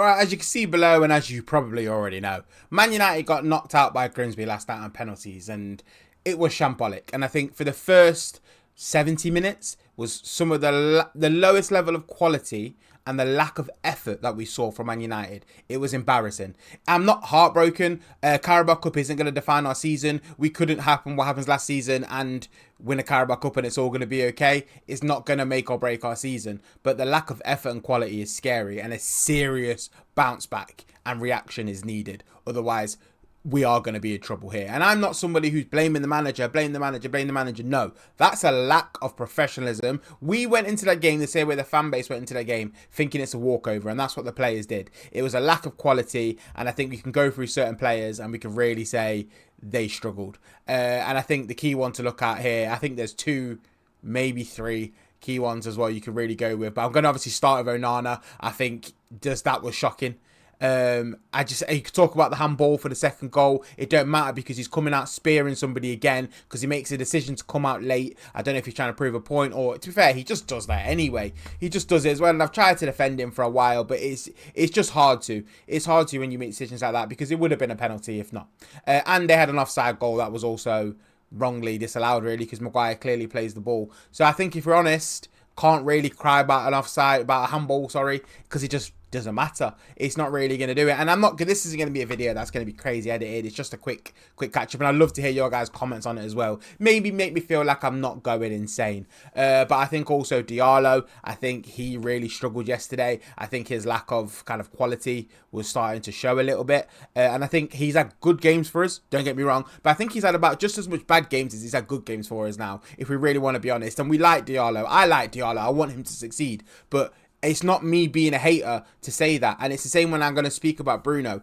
Alright, as you can see below, and as you probably already know, Man United got knocked out by Grimsby last night on penalties, and it was shambolic. And I think for the first 70 minutes was some of the lowest level of quality and the lack of effort that we saw from Man United. It was embarrassing. I'm not heartbroken. Carabao Cup isn't going to define our season. We couldn't happen what happens last season and win a Carabao Cup and it's all going to be okay. It's not going to make or break our season. But the lack of effort and quality is scary, and a serious bounce back and reaction is needed. Otherwise, we are going to be in trouble here. And I'm not somebody who's blaming the manager, blame the manager, blame the manager. No, that's a lack of professionalism. We went into that game the same way the fan base went into that game, thinking it's a walkover, and that's what the players did. It was a lack of quality, and I think we can go through certain players and we can really say they struggled. And I think the key one to look at here, I think there's two, maybe three key ones as well you can really go with. But I'm going to obviously start with Onana. I think just that was shocking. You could talk about the handball for the second goal. It don't matter because he's coming out spearing somebody again because he makes a decision to come out late. I don't know if he's trying to prove a point, or to be fair, he just does that anyway. He just does it as well. And I've tried to defend him for a while, but it's just hard to. It's hard to when you make decisions like that, because it would have been a penalty if not. And they had an offside goal that was also wrongly disallowed, really, because Maguire clearly plays the ball. So I think, if we're honest, can't really cry about an offside, about a handball, sorry, because it just doesn't matter. It's not really going to do it. And I'm not, this isn't going to be a video that's going to be crazy edited. It's just a quick catch up, and I'd love to hear your guys' comments on it as well. Maybe make me feel like I'm not going insane. But I think also Diallo, I think he really struggled yesterday. I think his lack of kind of quality was starting to show a little bit. And I think he's had good games for us, don't get me wrong, but I think he's had about just as much bad games as he's had good games for us now, if we really want to be honest. And we like Diallo. I like Diallo. I want him to succeed, but it's not me being a hater to say that. And it's the same when I'm going to speak about Bruno.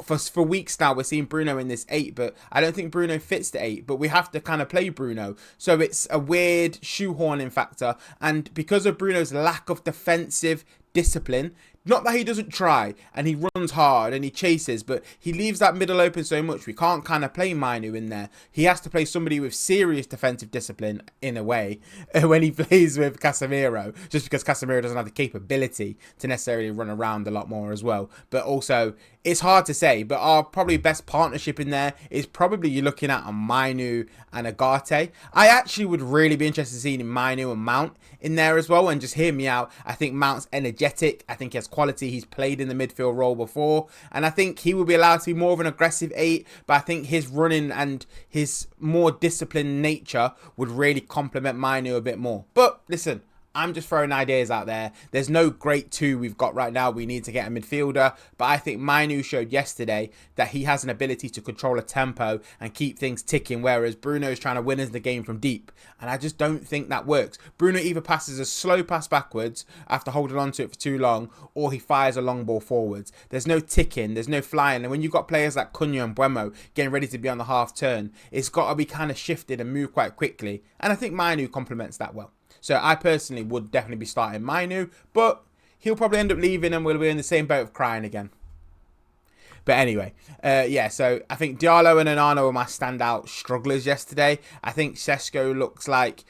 For weeks now, we're seeing Bruno in this 8, but I don't think Bruno fits the 8, but we have to kind of play Bruno. So it's a weird shoehorning factor. And because of Bruno's lack of defensive discipline, not that he doesn't try and he runs hard and he chases, but he leaves that middle open so much. We can't kind of play Mainu in there. He has to play somebody with serious defensive discipline in a way when he plays with Casemiro, just because Casemiro doesn't have the capability to necessarily run around a lot more as well. But also, it's hard to say, but our probably best partnership in there is probably you're looking at a Mainu and a Garte. I actually would really be interested in seeing Mainu and Mount in there as well, and just hear me out. I think Mount's energetic. I think he has quality. He's played in the midfield role before, and I think he will be allowed to be more of an aggressive 8, but I think his running and his more disciplined nature would really complement Mainu a bit more. But listen, I'm just throwing ideas out there. There's no great 2 we've got right now. We need to get a midfielder. But I think Mainu showed yesterday that he has an ability to control a tempo and keep things ticking, whereas Bruno is trying to win us the game from deep. And I just don't think that works. Bruno either passes a slow pass backwards after holding on to it for too long, or he fires a long ball forwards. There's no ticking. There's no flying. And when you've got players like Cunha and Buemo getting ready to be on the half turn, it's got to be kind of shifted and move quite quickly. And I think Mainu complements that well. So I personally would definitely be starting Mainu, but he'll probably end up leaving and we'll be in the same boat of crying again. But anyway, yeah, so I think Diallo and Onana were my standout strugglers yesterday. I think Sesko looks like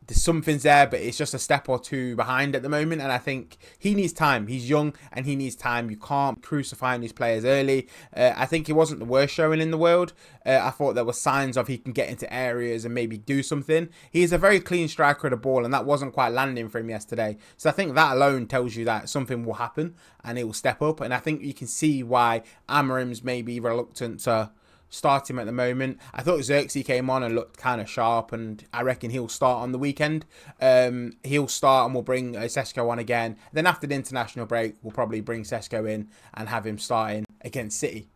there's something's there, but it's just a step or two behind at the moment. And I think he needs time. He's young and he needs time. You can't crucify these players early. I think he wasn't the worst showing in the world. I thought there were signs of he can get into areas and maybe do something. He's a very clean striker of the ball, and that wasn't quite landing for him yesterday. So I think that alone tells you that something will happen and he will step up. And I think you can see why Amarim's maybe reluctant to start him at the moment. I thought Xerxes came on and looked kind of sharp, and I reckon he'll start on the weekend. He'll start and we'll bring Sesko on again. Then after the international break, we'll probably bring Sesko in and have him starting against City.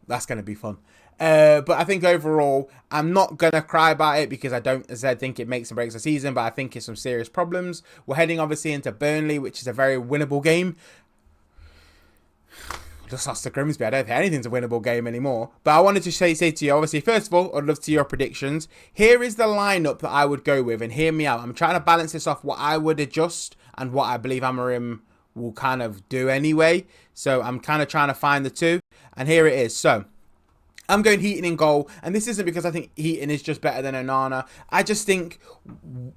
That's going to be fun. But I think overall, I'm not going to cry about it because I don't, as I said, think it makes and breaks the season, but I think it's some serious problems. We're heading obviously into Burnley, which is a very winnable game. Just lost to Grimsby. I don't think anything's a winnable game anymore. But I wanted to say to you, obviously, first of all, I'd love to see your predictions. Here is the lineup that I would go with, and hear me out. I'm trying to balance this off what I would adjust and what I believe Amarim will kind of do anyway. So I'm kind of trying to find the two, and here it is. So I'm going Heaton in goal, and this isn't because I think Heaton is just better than Onana. I just think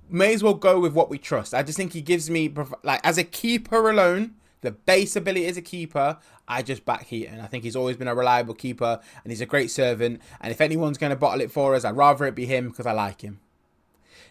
may as well go with what we trust. I just think he gives me, like, as a keeper alone, the base ability as a keeper, I just back Heaton. I think he's always been a reliable keeper and he's a great servant. And if anyone's going to bottle it for us, I'd rather it be him because I like him.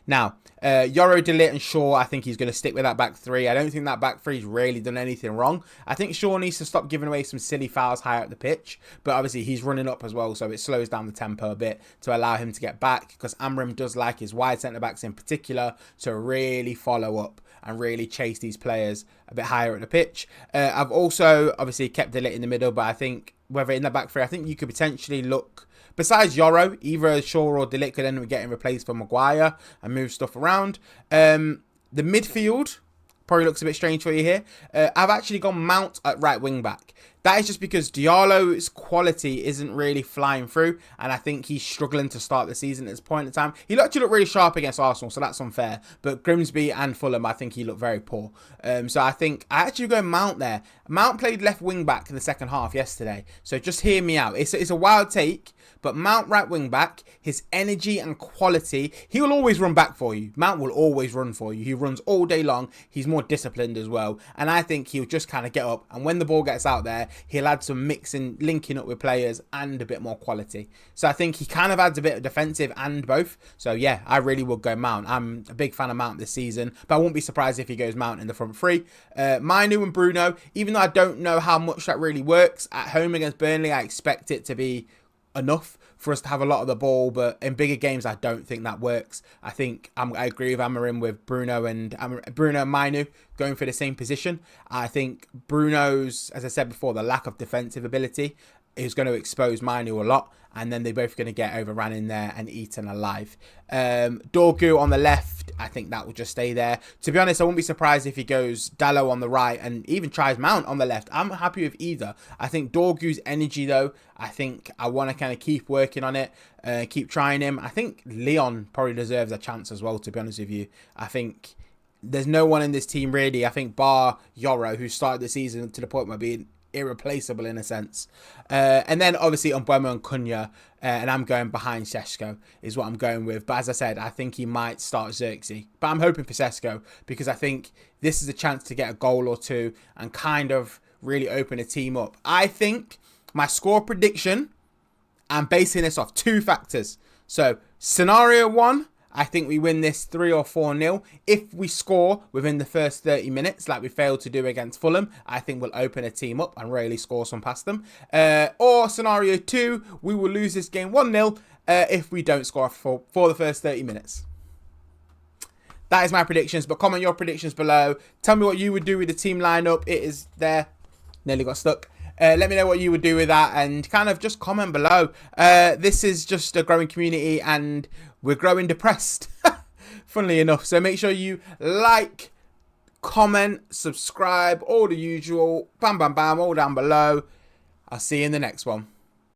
Now, Yoro, De Ligt and Shaw, I think he's going to stick with that back three. I don't think that back three's really done anything wrong. I think Shaw needs to stop giving away some silly fouls higher up the pitch. But obviously, he's running up as well, so it slows down the tempo a bit to allow him to get back. Because Amram does like his wide centre-backs in particular to really follow up and really chase these players a bit higher at the pitch. I've also, obviously, kept De Ligt in the middle. But I think, whether in the back three, I think you could potentially look... Besides Yoro, either Shaw or De Ligt could end up getting replaced for Maguire and move stuff around. The midfield probably looks a bit strange for you here. I've actually gone Mount at right wing back. That is just because Diallo's quality isn't really flying through, and I think he's struggling to start the season at this point in time. He actually looked really sharp against Arsenal, so that's unfair. But Grimsby and Fulham, I think he looked very poor. So I think I actually go Mount there. Mount played left wing back in the second half yesterday, so just hear me out. It's a wild take. But Mount right wing back, his energy and quality, he will always run back for you. Mount will always run for you. He runs all day long. He's more disciplined as well. And I think he'll just kind of get up. And when the ball gets out there, he'll add some mixing, linking up with players and a bit more quality. So I think he kind of adds a bit of defensive and both. So yeah, I really would go Mount. I'm a big fan of Mount this season. But I won't be surprised if he goes Mount in the front three. Mainu and Bruno, even though I don't know how much that really works, at home against Burnley, I expect it to be enough for us to have a lot of the ball, but in bigger games I don't think that works. I think I agree with Amarim with Bruno and Mainu going for the same position. I think Bruno's, as I said before, the lack of defensive ability is going to expose Mainu a lot, and then they're both going to get overran in there and eaten alive. Dorgu on the left, I think that will just stay there. To be honest, I wouldn't be surprised if he goes Dallo on the right and even tries Mount on the left. I'm happy with either. I think Dorgu's energy, though, I think I want to kind of keep working on it, keep trying him. I think Leon probably deserves a chance as well, to be honest with you. I think there's no one in this team, really, I think, bar Yoro, who started the season to the point where being irreplaceable in a sense. And then obviously Mbeumo and Cunha, and I'm going behind Sesko is what I'm going with. But as I said, I think he might start Xerxes. But I'm hoping for Sesko because I think this is a chance to get a goal or two and kind of really open a team up. I think my score prediction, I'm basing this off two factors. So scenario one, I think we win this 3 or 4-0. If we score within the first 30 minutes, like we failed to do against Fulham, I think we'll open a team up and really score some past them. Or scenario 2, we will lose this game 1-0 if we don't score for the first 30 minutes. That is my predictions, but comment your predictions below. Tell me what you would do with the team lineup. It is there. Nearly got stuck. Let me know what you would do with that and kind of just comment below. This is just a growing community and we're growing depressed, funnily enough. So make sure you like, comment, subscribe, all the usual. Bam, bam, bam, all down below. I'll see you in the next one.